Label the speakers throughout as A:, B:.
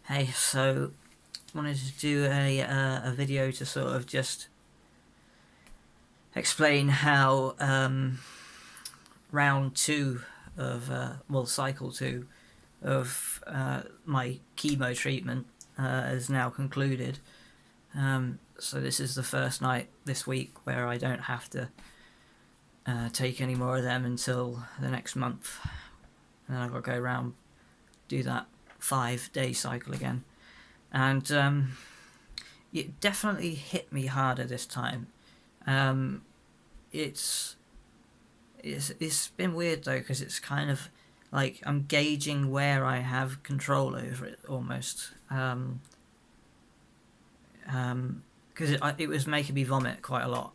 A: Hey, so wanted to do a video to sort of just explain how round two of cycle two of my chemo treatment is now concluded. So this is the first night this week where I don't have to take any more of them until the next month, and then I've got to go around do that 5 day cycle again. And it definitely hit me harder this time. Um, it's it's been weird though, because it's kind of like I'm gauging where I have control over it almost. Because it was making me vomit quite a lot.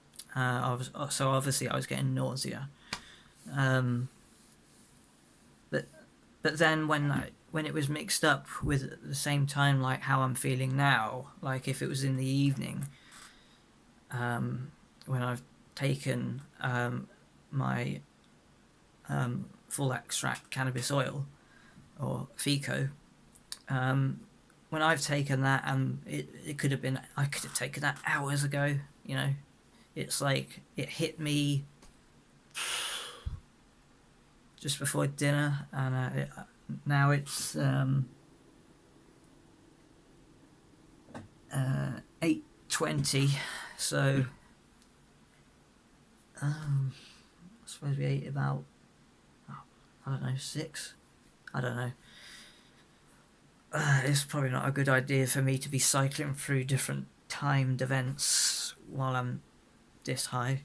A: So obviously I was getting nausea. Um, but but then when it was mixed up with at the same time like how I'm feeling now, like if it was in the evening, when I've taken my full extract cannabis oil or FICO, when I've taken that, it could have been, I could have taken that hours ago. You know, it's like it hit me just before dinner, and now it's 8:20, so I suppose we ate about, I don't know, 6. I don't know. It's probably not a good idea for me to be cycling through different timed events while I'm this high.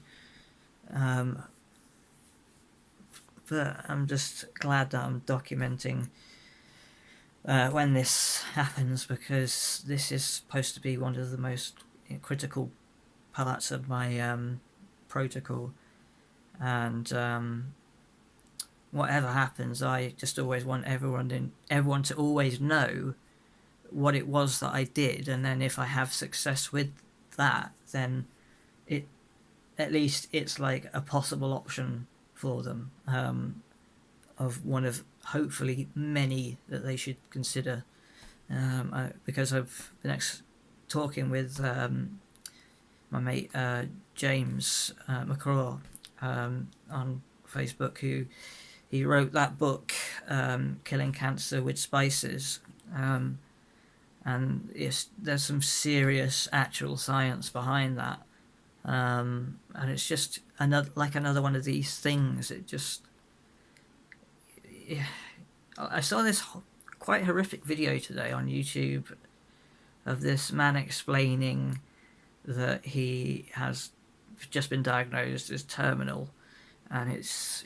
A: But I'm just glad that I'm documenting when this happens, because this is supposed to be one of the most critical parts of my protocol. And whatever happens, I just always want everyone to always know what it was that I did, and then if I have success with that, then it at least it's like a possible option for them, of one of hopefully many that they should consider. Because I've been talking with my mate James McCraw on Facebook, who he wrote that book, Killing Cancer with Spices, and there's some serious actual science behind that, and it's just another one of these things. It just, yeah. I saw this quite horrific video today on YouTube of this man explaining that he has just been diagnosed as terminal, and it's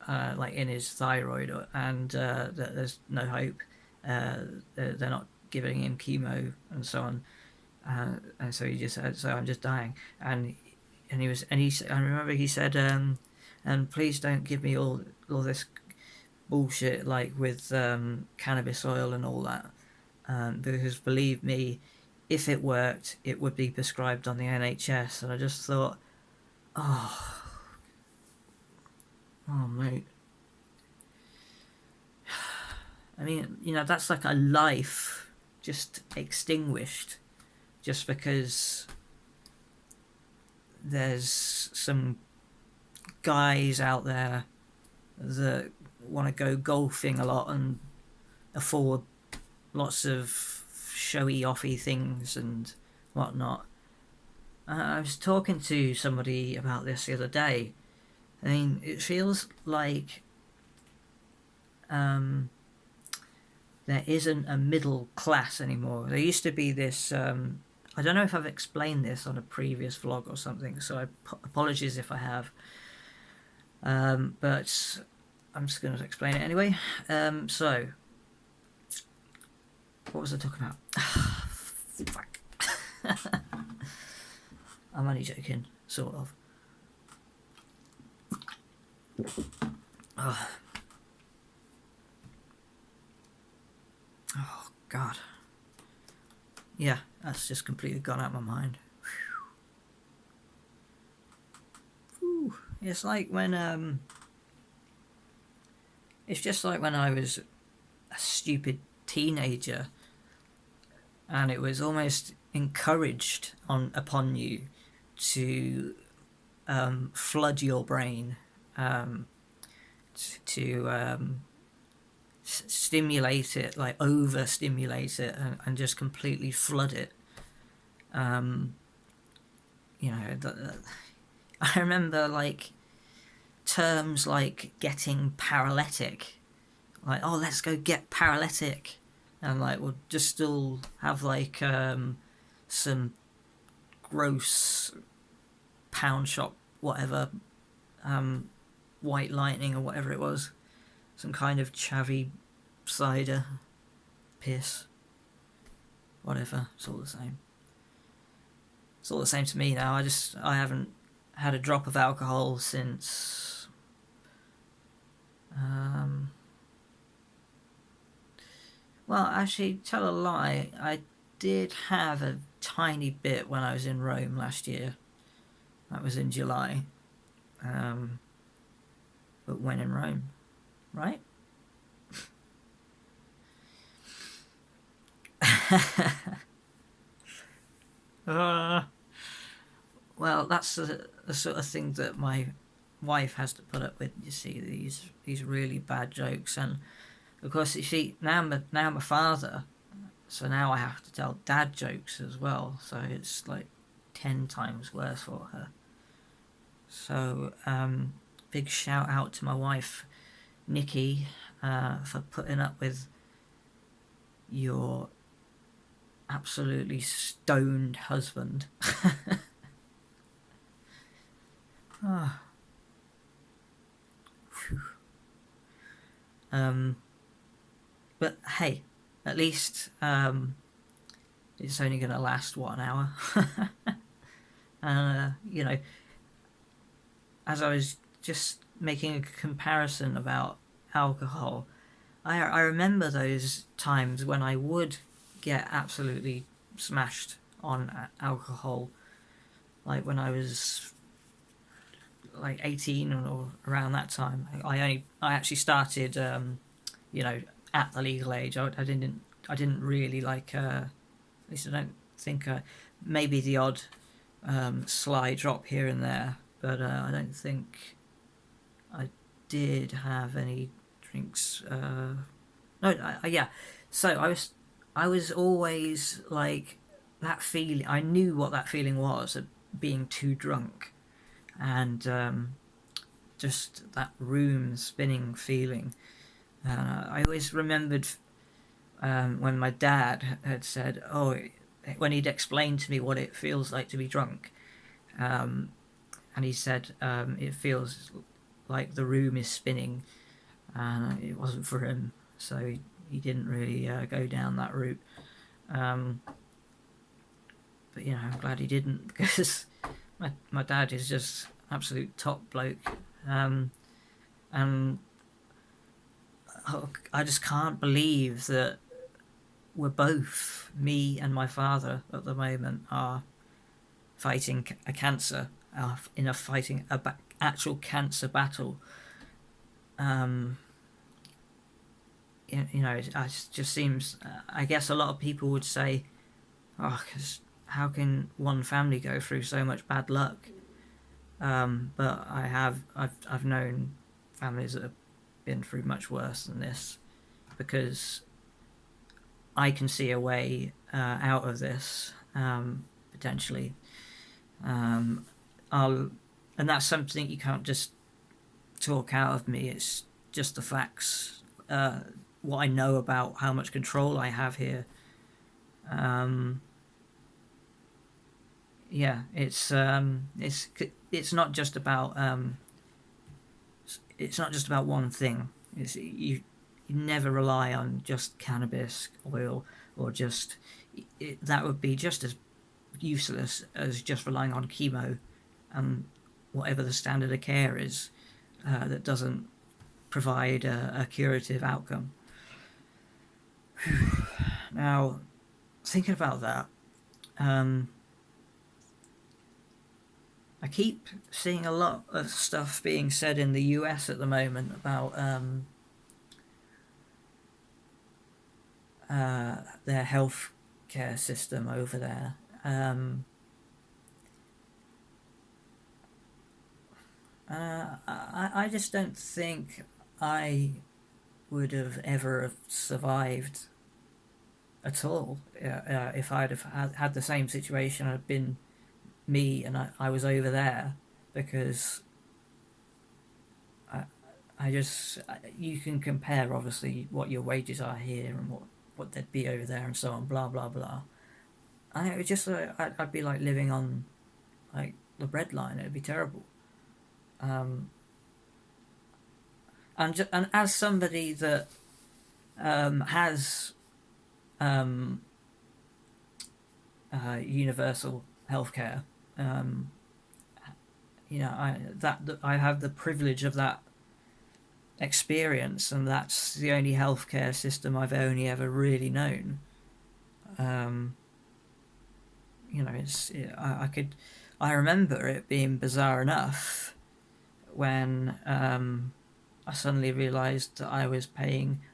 A: like in his thyroid, and that there's no hope. They're not giving him chemo and so on, and so he just said, "So I'm just dying." I remember he said, "And please don't give me all this bullshit like with cannabis oil and all that, because believe me, if it worked, it would be prescribed on the NHS." And I just thought, oh, oh mate. I mean, that's like a life just extinguished, just because there's some guys out there that want to go golfing a lot and afford lots of showy offy things and whatnot. I was talking to somebody about this the other day. I mean, it feels like there isn't a middle class anymore. There used to be this. I don't know if I've explained this on a previous vlog or something, so apologies if I have. But I'm just going to explain it anyway. So, what was I talking about? Fuck. I'm only joking, sort of. Oh, oh God. Yeah, that's just completely gone out of my mind. Whew. It's like when it's just like when I was a stupid teenager, and it was almost encouraged upon you to flood your brain, um, to stimulate it, like overstimulate it, and just completely flood it. Um, you know, I remember like terms like getting paralytic, like, oh, let's go get paralytic, and like we'll just still have like some gross pound shop whatever, um, white lightning or whatever it was, some kind of chavvy cider piss, whatever. It's all the same. It's all the same to me now. I haven't had a drop of alcohol since well, actually, tell a lie. I did have a tiny bit when I was in Rome last year. That was in July. But when in Rome, right? uh, well, that's the sort of thing that my wife has to put up with. You see, these really bad jokes, and of course, you see, now I'm a father, so now I have to tell dad jokes as well. So it's like 10 times worse for her. So big shout out to my wife, Nikki, for putting up with your absolutely stoned husband. Oh. But hey, at least it's only going to last, what, an hour? You know, as I was just making a comparison about alcohol, I remember those times when I would get absolutely smashed on alcohol, like when I was like 18 or around that time. I actually started, you know, at the legal age. I didn't really like, at least I don't think, maybe the odd sly drop here and there, but I don't think I did have any drinks. No, yeah. So I was always like that feeling. I knew what that feeling was of being too drunk, and just that room spinning feeling. I always remembered when my dad had said, "Oh," when he'd explained to me what it feels like to be drunk, and he said it feels like the room is spinning, and it wasn't for him, so he didn't really go down that route. But you know, I'm glad he didn't because my dad is just absolute top bloke, and I just can't believe that we're both, me and my father at the moment, are fighting a cancer, fighting a actual cancer battle. You know, it just seems. I guess a lot of people would say, "Oh, because how can one family go through so much bad luck?" But I've known families that have been through much worse than this, because I can see a way out of this, potentially. I'll, and that's something you can't just talk out of me. It's just the facts. What I know about how much control I have here. Yeah, it's not just about one thing. You never rely on just cannabis oil, or just that would be just as useless as just relying on chemo and whatever the standard of care is, that doesn't provide a curative outcome. Now, thinking about that, I keep seeing a lot of stuff being said in the US at the moment about their health care system over there. I just don't think I would have ever survived at all if I'd have had the same situation. I'd been me and I was over there, because I just, you can compare obviously what your wages are here and what they'd be over there and so on, blah blah blah. And it was just I'd be like living on like the breadline. It'd be terrible. Um, and as somebody that has um, universal healthcare, um, that I have the privilege of that experience, and that's the only healthcare system I've only ever really known. Um, I remember it being bizarre enough when I suddenly realised that I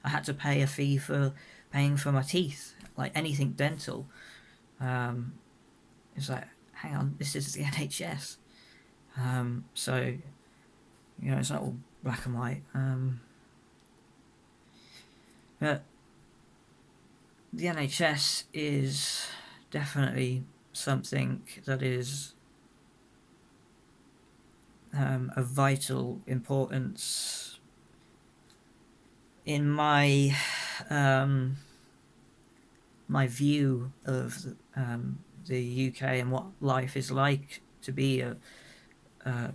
A: had to pay a fee for paying for my teeth, like anything dental. Um, it's like, hang on, this is the NHS. So, it's not all black and white. But the NHS is definitely something that is of vital importance in my my view of the UK and what life is like to be a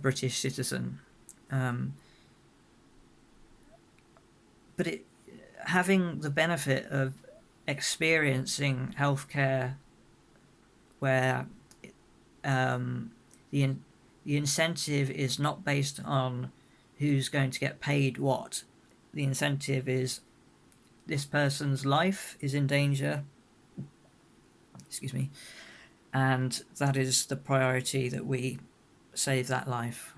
A: British citizen. Um, but having the benefit of experiencing healthcare where um, the the incentive is not based on who's going to get paid what. The incentive is this person's life is in danger. Excuse me. And that is the priority, that we save that life.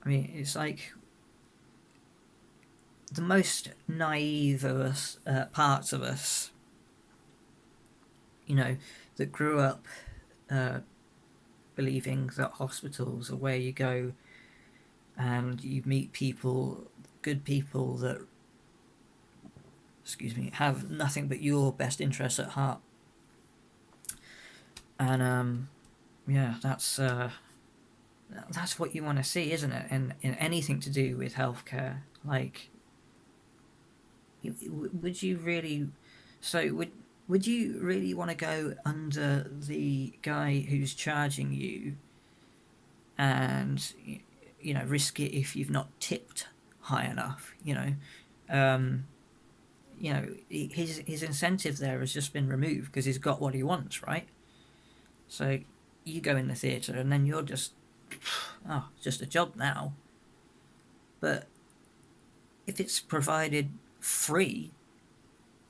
A: It's like the most naive of us, parts of us, that grew up believing that hospitals are where you go and you meet people, good people that, have nothing but your best interests at heart. And that's what you want to see, isn't it? In anything to do with healthcare, like, would you really? So would you really want to go under the guy who's charging you, and risk it if you've not tipped high enough? His incentive there has just been removed because he's got what he wants, right? So you go in the theatre and then you're just, just a job now. But if it's provided free,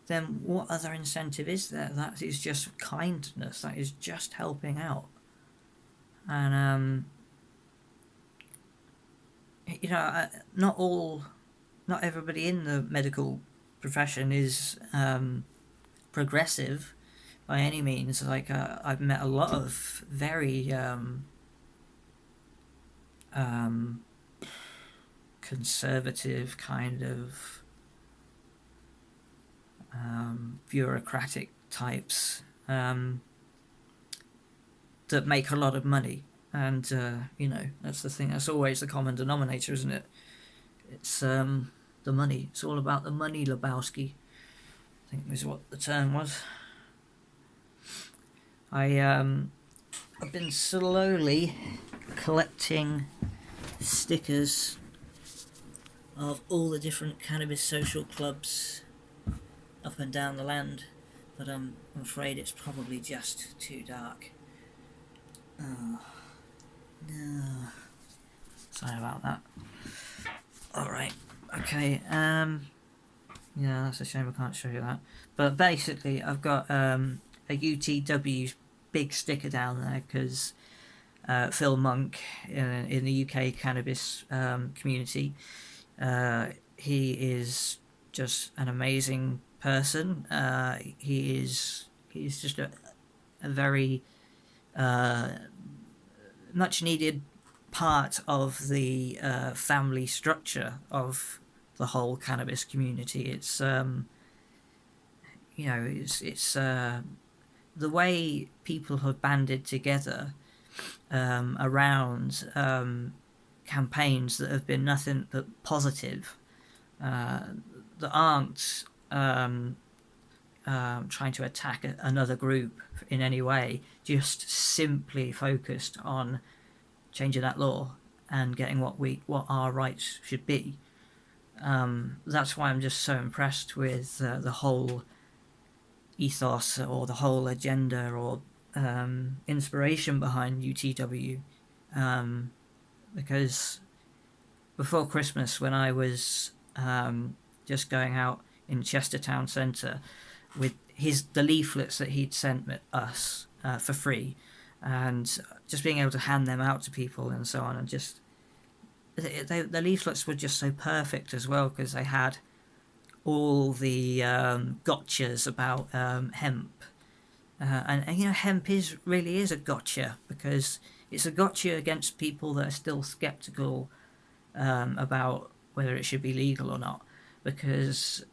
A: then what other incentive is there? That is just kindness. That is just helping out. And not everybody in the medical profession is progressive by any means. Like, I've met a lot of very conservative kind of bureaucratic types that make a lot of money. And that's the thing, that's always the common denominator, isn't it? It's the money. It's all about the money, Lebowski, I think is what the term was. I've been slowly collecting stickers of all the different cannabis social clubs up and down the land, but I'm afraid it's probably just too dark. Oh, no. Sorry about that. Alright, okay, yeah, that's a shame I can't show you that. But basically, I've got a UTW big sticker down there because Phil Monk in the UK cannabis community, he is just an amazing person. He's just a very much needed part of the family structure of the whole cannabis community. It's it's the way people have banded together around campaigns that have been nothing but positive, that aren't trying to attack another group in any way, just simply focused on changing that law and getting what our rights should be. That's why I'm just so impressed with the whole ethos or the whole agenda or inspiration behind UTW. Because before Christmas, when I was just going out in Chester Town Centre with the leaflets that he'd sent us for free, and just being able to hand them out to people and so on, and just the leaflets were just so perfect as well, because they had all the gotchas about hemp, and you know, hemp really is a gotcha, because it's a gotcha against people that are still skeptical about whether it should be legal or not, because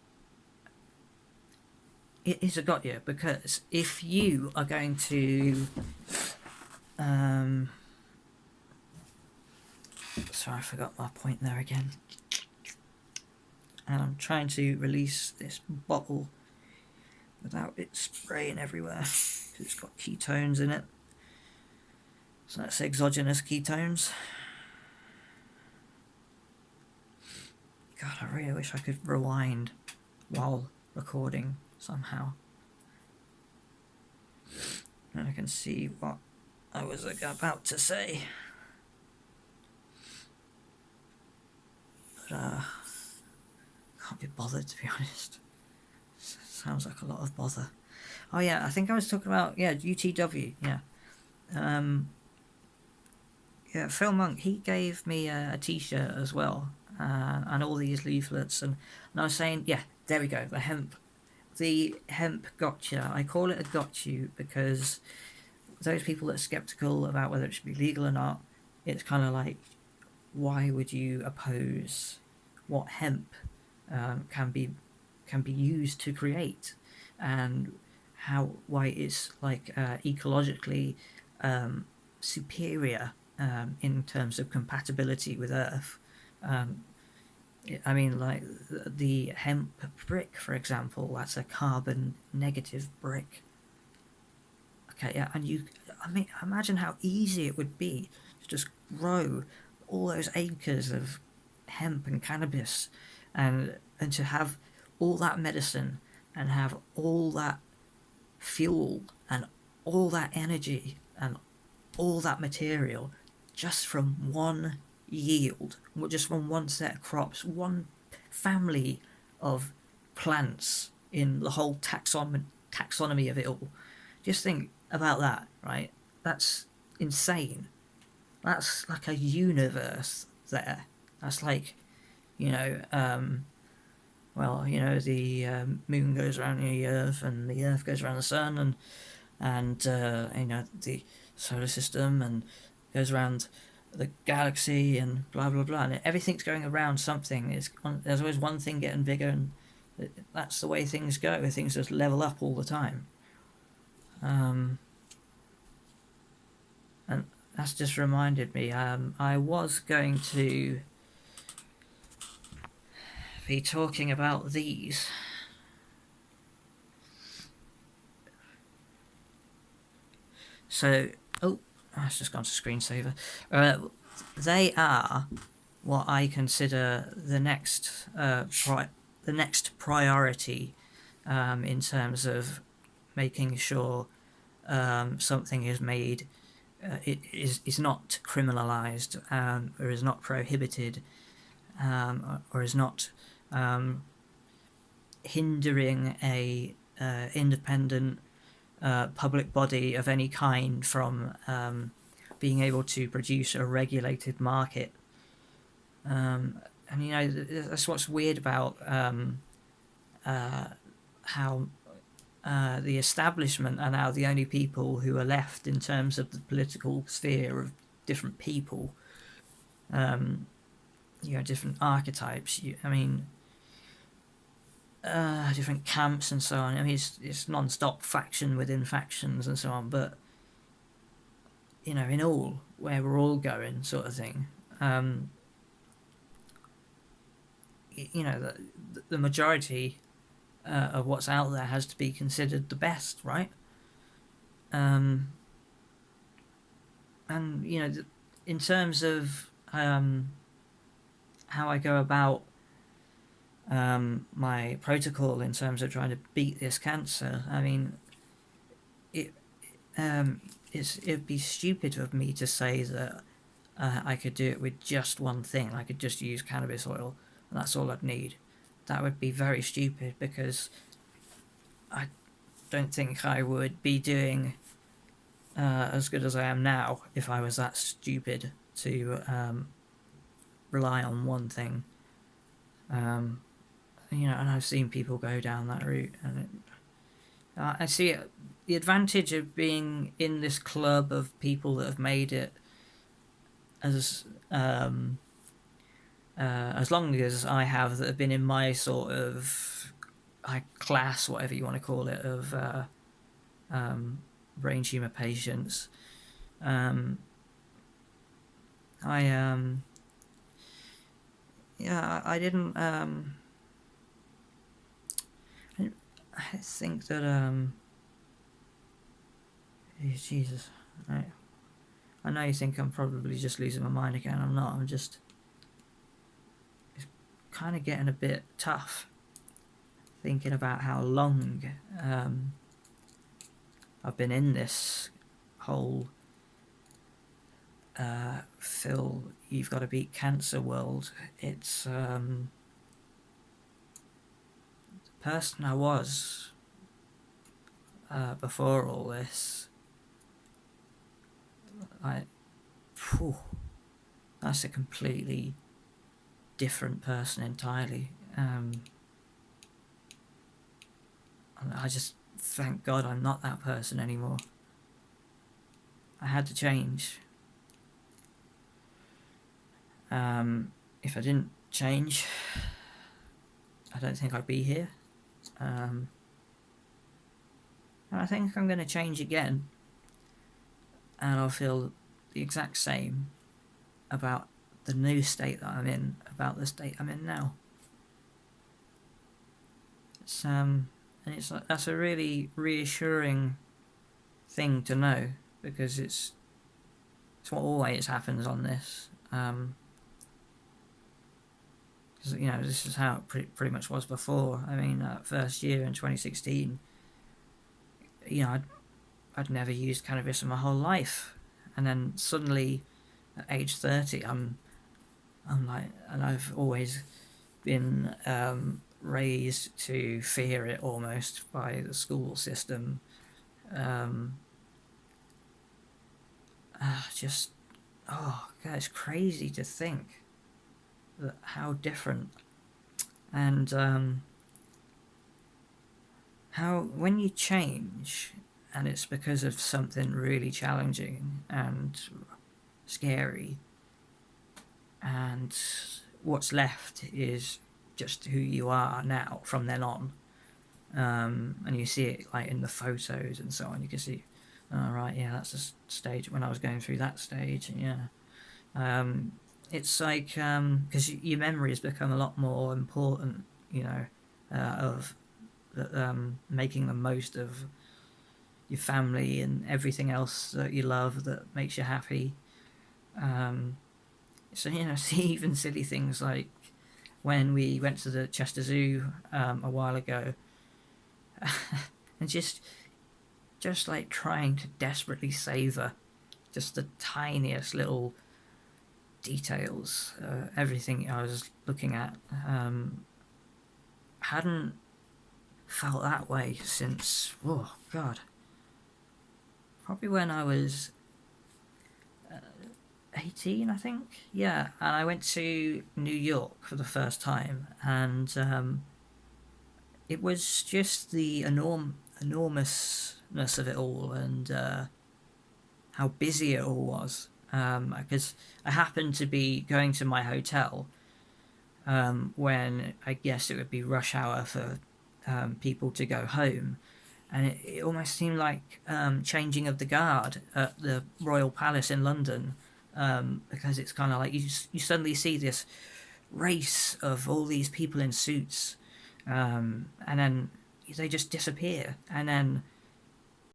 A: it is a gotcha. Because if you are going to sorry, I forgot my point there again, and I'm trying to release this bottle without it spraying everywhere, because it's got ketones in it. So that's exogenous ketones. God, I really wish I could rewind while recording somehow. And I can see what I was about to say. But can't be bothered, to be honest. Sounds like a lot of bother. Oh yeah, I think I was talking about UTW. Yeah. Yeah, Phil Monk, he gave me a t-shirt as well, and all these leaflets, and I was saying, yeah, there we go, the hemp gotcha. I call it a gotcha because those people that are skeptical about whether it should be legal or not, it's kind of like, why would you oppose what hemp can be used to create, and why it's like ecologically superior in terms of compatibility with Earth. I mean, like the hemp brick, for example, that's a carbon negative brick. Okay, yeah, and I mean, imagine how easy it would be to just grow all those acres of hemp and cannabis, and to have all that medicine, and have all that fuel and all that energy and all that material just from one yield, just from one set of crops, one family of plants in the whole taxonomy of it all. Just think about that, right? That's insane. That's like a universe there. That's like, well, the moon goes around the Earth, and the Earth goes around the sun, and the solar system, and goes around the galaxy, and blah blah blah, and everything's going around something. There's always one thing getting bigger, and that's the way things go. Things just level up all the time. And that's just reminded me. I was going to be talking about these. So, it's just gone to screensaver. They are what I consider the next priority in terms of making sure something is made. It is not criminalized, or is not prohibited, or is not hindering a independent public body of any kind from being able to produce a regulated market. And that's what's weird about how the establishment are now the only people who are left in terms of the political sphere of different people. Different archetypes. Different camps and so on. I mean, it's non-stop faction within factions and so on. But in all, where we're all going, sort of thing. The majority of what's out there has to be considered the best, right? And in terms of how I go about my protocol in terms of trying to beat this cancer, I mean, it'd be stupid of me to say that I could do it with just one thing. I could just use cannabis oil, and that's all I'd need. That would be very stupid, because I don't think I would be doing as good as I am now if I was that stupid to rely on one thing. And I've seen people go down that route, and I see it, the advantage of being in this club of people that have made it as long as I have, that have been in my sort of class, whatever you want to call it, of brain tumor patients. I didn't. I think that Jesus, I know you think I'm probably just losing my mind again. I'm not. I'm just. It's kind of getting a bit tough, thinking about how long I've been in this whole Phil, you've got to beat cancer world. It's the person I was before all this. That's a completely different person entirely. I just thank God I'm not that person anymore. I had to change. If I didn't change, I don't think I'd be here. And I think I'm going to change again, and I'll feel the exact same about the new state that I'm in, about the state I'm in now. That's a really reassuring thing to know, because it's what always happens on this. This is how it pretty much was before. I mean, that first year in 2016, I'd never used cannabis in my whole life, and then suddenly, at age 30, I'm like, and I've always been raised to fear it almost by the school system. God, it's crazy to think that how different, and how when you change and it's because of something really challenging and scary, and what's left is just who you are now from then on, and you see it like in the photos and so on. You can see, oh right, yeah, that's the stage when I was going through that stage. It's like, because your memories become a lot more important, of making the most of your family and everything else that you love that makes you happy. See even silly things like when we went to the Chester Zoo a while ago, and just like trying to desperately savor just the tiniest little details, everything I was looking at. Hadn't felt that way since, oh God, probably when I was 18, I think. Yeah, and I went to New York for the first time, and it was just the enormousness of it all, and how busy it all was. Because I happened to be going to my hotel when I guess it would be rush hour for people to go home, and it almost seemed like changing of the guard at the Royal Palace in London, because it's kind of like you suddenly see this race of all these people in suits, and then they just disappear, and then